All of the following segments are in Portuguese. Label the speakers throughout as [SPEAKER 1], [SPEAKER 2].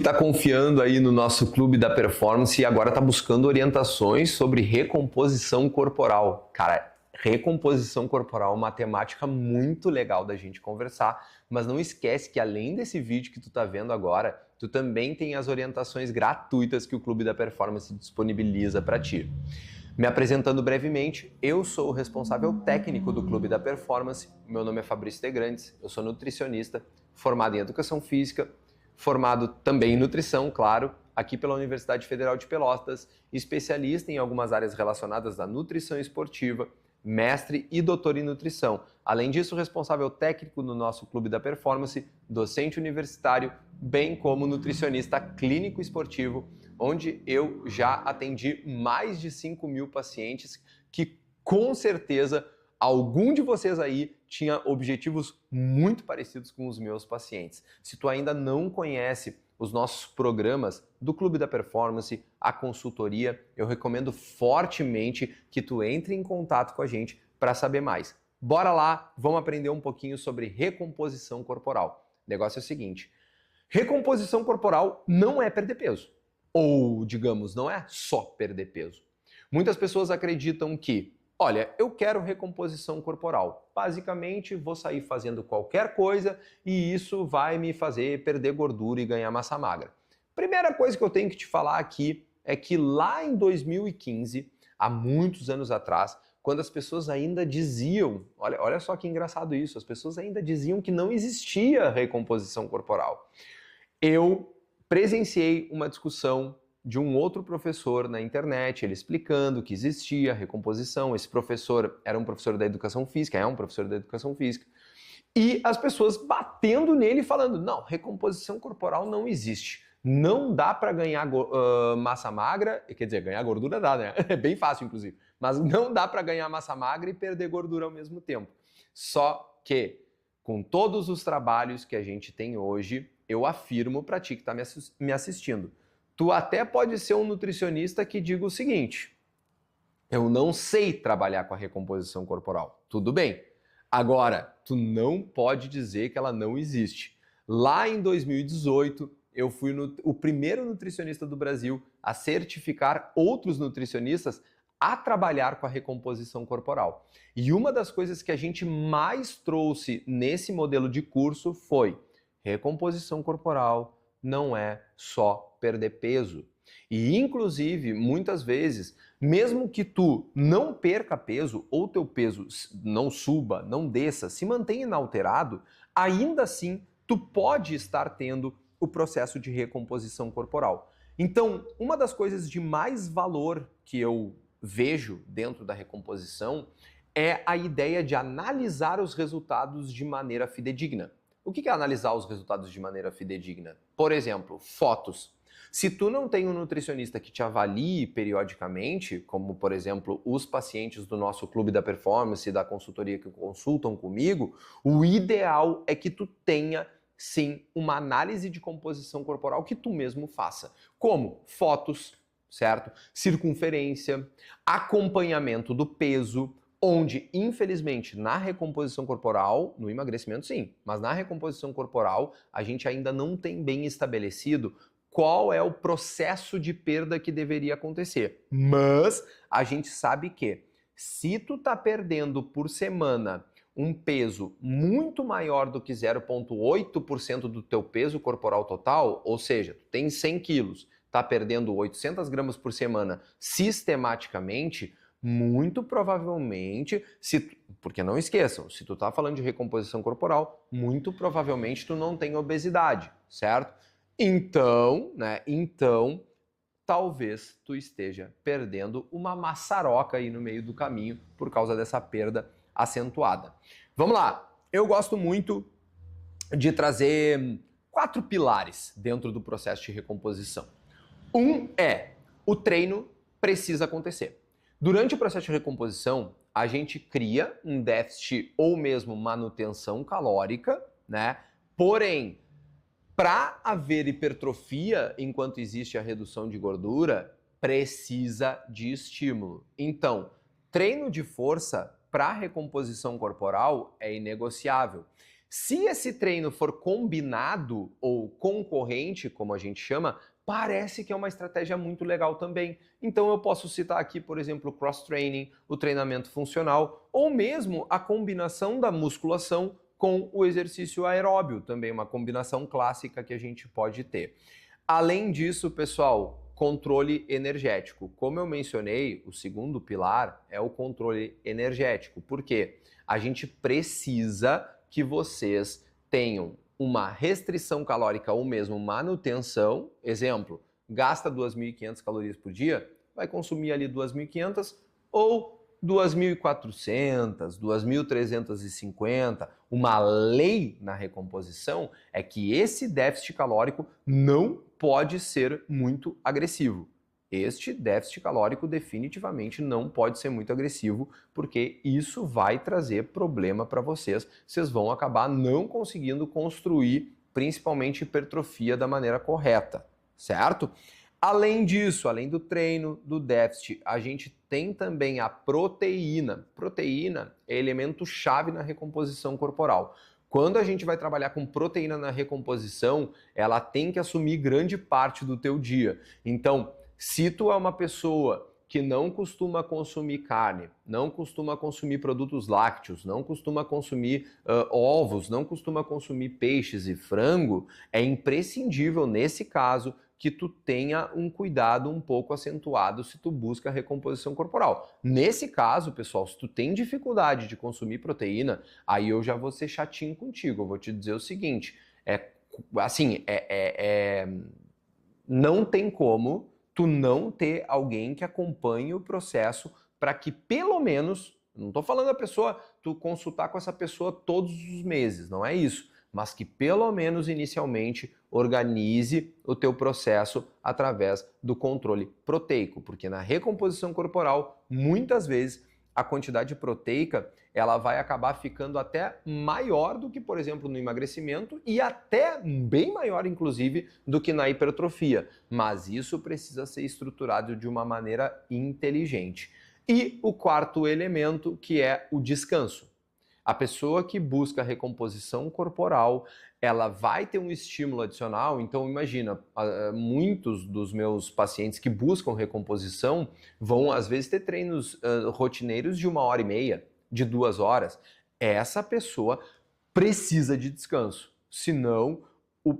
[SPEAKER 1] está confiando aí no nosso Clube da Performance e agora está buscando orientações sobre recomposição corporal. Cara, recomposição corporal é uma temática muito legal da gente conversar, mas não esquece que além desse vídeo que tu está vendo agora, tu também tem as orientações gratuitas que o Clube da Performance disponibiliza para ti. Me apresentando brevemente, eu sou o responsável técnico do Clube da Performance, meu nome é Fabrício De Grandes, eu sou nutricionista, formado em Educação Física, formado também em Nutrição, claro, aqui pela Universidade Federal de Pelotas, especialista em algumas áreas relacionadas à nutrição esportiva, mestre e doutor em nutrição. Além disso, responsável técnico no nosso Clube da Performance, docente universitário, bem como nutricionista clínico esportivo, onde eu já atendi mais de 5.000 pacientes que, com certeza, algum de vocês aí tinha objetivos muito parecidos com os meus pacientes. Se tu ainda não conhece os nossos programas do Clube da Performance, a consultoria, eu recomendo fortemente que tu entre em contato com a gente para saber mais. Bora lá, vamos aprender um pouquinho sobre recomposição corporal. O negócio é o seguinte, recomposição corporal não é perder peso. Ou, digamos, não é só perder peso. Muitas pessoas acreditam que, olha, eu quero recomposição corporal. Basicamente, vou sair fazendo qualquer coisa e isso vai me fazer perder gordura e ganhar massa magra. Primeira coisa que eu tenho que te falar aqui é que lá em 2015, há muitos anos atrás, quando as pessoas ainda diziam, olha só que engraçado isso, as pessoas ainda diziam que não existia recomposição corporal. Eu presenciei uma discussão de um outro professor na internet, ele explicando que existia recomposição. Esse professor era um professor da educação física, é um professor da educação física, e as pessoas batendo nele falando, não, recomposição corporal não existe. Não dá para ganhar massa magra, quer dizer, ganhar gordura dá, né? É bem fácil, inclusive. Mas não dá para ganhar massa magra e perder gordura ao mesmo tempo. Só que, com todos os trabalhos que a gente tem hoje, eu afirmo para ti que está me assistindo, tu até pode ser um nutricionista que diga o seguinte, eu não sei trabalhar com a recomposição corporal. Tudo bem. Agora, tu não pode dizer que ela não existe. Lá em 2018, eu fui o primeiro nutricionista do Brasil a certificar outros nutricionistas a trabalhar com a recomposição corporal. E uma das coisas que a gente mais trouxe nesse modelo de curso foi recomposição corporal não é só perder peso. E, inclusive, muitas vezes, mesmo que tu não perca peso ou teu peso não suba, não desça, se mantenha inalterado, ainda assim, tu pode estar tendo o processo de recomposição corporal. Então, uma das coisas de mais valor que eu vejo dentro da recomposição é a ideia de analisar os resultados de maneira fidedigna. O que é analisar os resultados de maneira fidedigna? Por exemplo, fotos. Se tu não tem um nutricionista que te avalie periodicamente, como por exemplo os pacientes do nosso Clube da Performance e da consultoria que consultam comigo, o ideal é que tu tenha sim uma análise de composição corporal que tu mesmo faça. Como? Fotos, certo? Circunferência, acompanhamento do peso, onde, infelizmente, na recomposição corporal, no emagrecimento sim, mas na recomposição corporal, a gente ainda não tem bem estabelecido qual é o processo de perda que deveria acontecer. Mas a gente sabe que se tu tá perdendo por semana um peso muito maior do que 0,8% do teu peso corporal total, ou seja, tu tem 100 quilos, tá perdendo 800 gramas por semana sistematicamente, muito provavelmente, porque não esqueçam, se tu tá falando de recomposição corporal, muito provavelmente tu não tem obesidade, certo? Então, talvez tu esteja perdendo uma maçaroca aí no meio do caminho por causa dessa perda acentuada. Vamos lá, eu gosto muito de trazer 4 pilares dentro do processo de recomposição. Um é, o treino precisa acontecer. Durante o processo de recomposição, a gente cria um déficit ou mesmo manutenção calórica, né? Porém, para haver hipertrofia enquanto existe a redução de gordura, precisa de estímulo. Então, treino de força para recomposição corporal é inegociável. Se esse treino for combinado ou concorrente, como a gente chama, parece que é uma estratégia muito legal também. Então eu posso citar aqui, por exemplo, o cross-training, o treinamento funcional, ou mesmo a combinação da musculação com o exercício aeróbio, também uma combinação clássica que a gente pode ter. Além disso, pessoal, controle energético. Como eu mencionei, o segundo pilar é o controle energético. Por quê? A gente precisa que vocês tenham uma restrição calórica ou mesmo manutenção. Exemplo, gasta 2.500 calorias por dia, vai consumir ali 2.500 ou 2.400, 2.350. Uma lei na recomposição é que esse déficit calórico não pode ser muito agressivo. Este déficit calórico definitivamente não pode ser muito agressivo, porque isso vai trazer problema para vocês. Vocês vão acabar não conseguindo construir, principalmente hipertrofia, da maneira correta, certo? Além disso, além do treino, do déficit, a gente tem também a proteína. Proteína é elemento-chave na recomposição corporal. Quando a gente vai trabalhar com proteína na recomposição, ela tem que assumir grande parte do teu dia. Então, se tu é uma pessoa que não costuma consumir carne, não costuma consumir produtos lácteos, não costuma consumir ovos, não costuma consumir peixes e frango, é imprescindível nesse caso que tu tenha um cuidado um pouco acentuado se tu busca recomposição corporal. Nesse caso, pessoal, se tu tem dificuldade de consumir proteína, aí eu já vou ser chatinho contigo. Eu vou te dizer o seguinte, não tem como tu não ter alguém que acompanhe o processo para que pelo menos, não estou falando a pessoa, tu consultar com essa pessoa todos os meses, não é isso, mas que pelo menos inicialmente organize o teu processo através do controle proteico, porque na recomposição corporal, muitas vezes, a quantidade proteica ela vai acabar ficando até maior do que, por exemplo, no emagrecimento e até bem maior, inclusive, do que na hipertrofia. Mas isso precisa ser estruturado de uma maneira inteligente. E o quarto elemento, que é o descanso. A pessoa que busca recomposição corporal, ela vai ter um estímulo adicional. Então imagina, muitos dos meus pacientes que buscam recomposição vão às vezes ter treinos rotineiros de 1h30, de 2 horas. Essa pessoa precisa de descanso, senão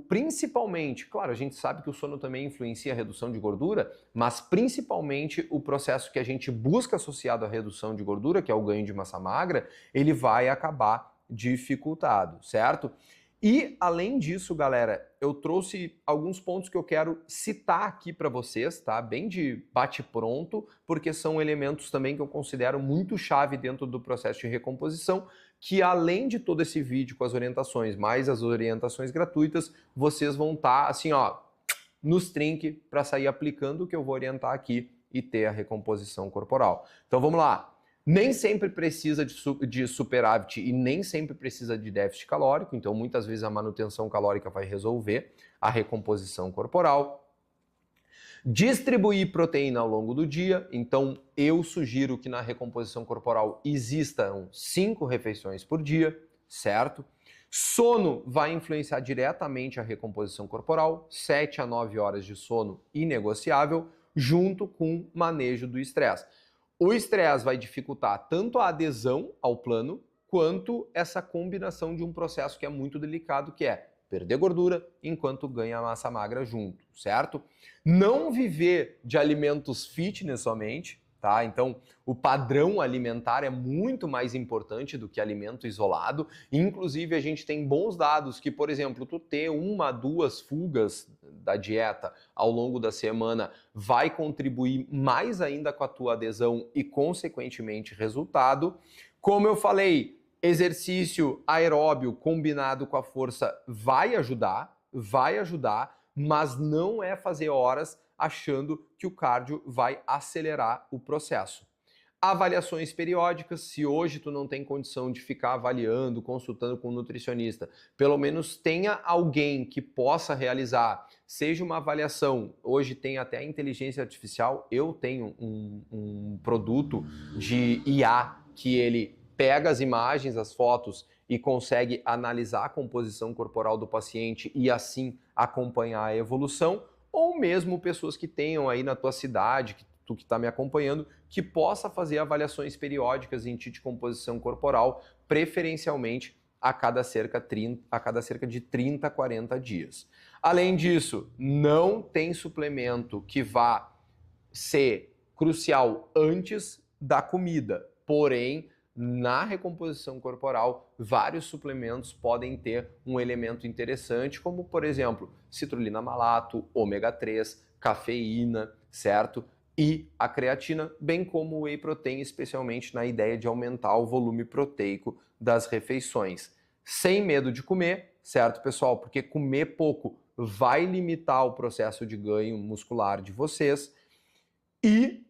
[SPEAKER 1] principalmente, claro, a gente sabe que o sono também influencia a redução de gordura, mas principalmente o processo que a gente busca associado à redução de gordura, que é o ganho de massa magra, ele vai acabar dificultado, certo? E além disso, galera, eu trouxe alguns pontos que eu quero citar aqui para vocês, tá? Bem de bate-pronto, porque são elementos também que eu considero muito chave dentro do processo de recomposição, que além de todo esse vídeo com as orientações, mais as orientações gratuitas, vocês vão estar assim, ó, nos trinque para sair aplicando o que eu vou orientar aqui e ter a recomposição corporal. Então vamos lá. Nem sempre precisa de superávit e nem sempre precisa de déficit calórico, então muitas vezes a manutenção calórica vai resolver a recomposição corporal. Distribuir proteína ao longo do dia, então eu sugiro que na recomposição corporal existam 5 refeições por dia, certo? Sono vai influenciar diretamente a recomposição corporal, 7 a 9 horas de sono inegociável, junto com manejo do estresse. O estresse vai dificultar tanto a adesão ao plano, quanto essa combinação de um processo que é muito delicado, que é perder gordura enquanto ganha massa magra junto, certo? Não viver de alimentos fitness somente, tá? Então, o padrão alimentar é muito mais importante do que alimento isolado. Inclusive, a gente tem bons dados que, por exemplo, tu ter 1 a 2 fugas da dieta ao longo da semana vai contribuir mais ainda com a tua adesão e, consequentemente, resultado. Como eu falei, exercício aeróbio combinado com a força vai ajudar, mas não é fazer horas achando que o cardio vai acelerar o processo. Avaliações periódicas, se hoje tu não tem condição de ficar avaliando, consultando com um nutricionista, pelo menos tenha alguém que possa realizar, seja uma avaliação, hoje tem até a inteligência artificial, eu tenho um produto de IA que ele pega as imagens, as fotos, e consegue analisar a composição corporal do paciente e assim acompanhar a evolução, ou mesmo pessoas que tenham aí na tua cidade, tu que está me acompanhando, que possa fazer avaliações periódicas em ti de composição corporal, preferencialmente a cada cerca de 30 a 40 dias. Além disso, não tem suplemento que vá ser crucial antes da comida, porém, na recomposição corporal, vários suplementos podem ter um elemento interessante, como, por exemplo, citrulina malato, ômega 3, cafeína, certo? E a creatina, bem como o whey protein, especialmente na ideia de aumentar o volume proteico das refeições. Sem medo de comer, certo, pessoal? Porque comer pouco vai limitar o processo de ganho muscular de vocês. E,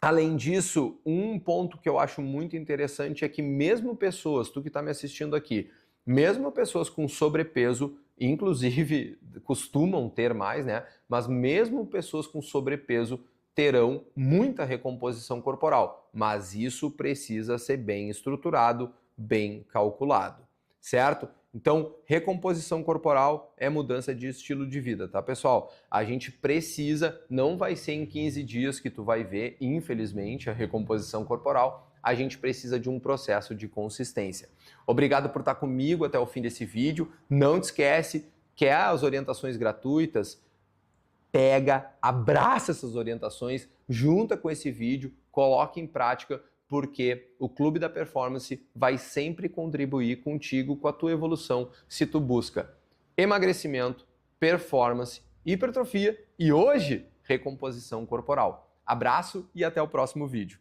[SPEAKER 1] além disso, um ponto que eu acho muito interessante é que mesmo pessoas, tu que está me assistindo aqui, mesmo pessoas com sobrepeso, inclusive costumam ter mais, né? Mas mesmo pessoas com sobrepeso terão muita recomposição corporal, mas isso precisa ser bem estruturado, bem calculado, certo? Então, recomposição corporal é mudança de estilo de vida, tá, pessoal? A gente precisa, não vai ser em 15 dias que tu vai ver, infelizmente, a recomposição corporal, a gente precisa de um processo de consistência. Obrigado por estar comigo até o fim desse vídeo. Não te esquece, quer as orientações gratuitas? Pega, abraça essas orientações, junta com esse vídeo, coloque em prática, porque o Clube da Performance vai sempre contribuir contigo com a tua evolução se tu busca emagrecimento, performance, hipertrofia e hoje, recomposição corporal. Abraço e até o próximo vídeo.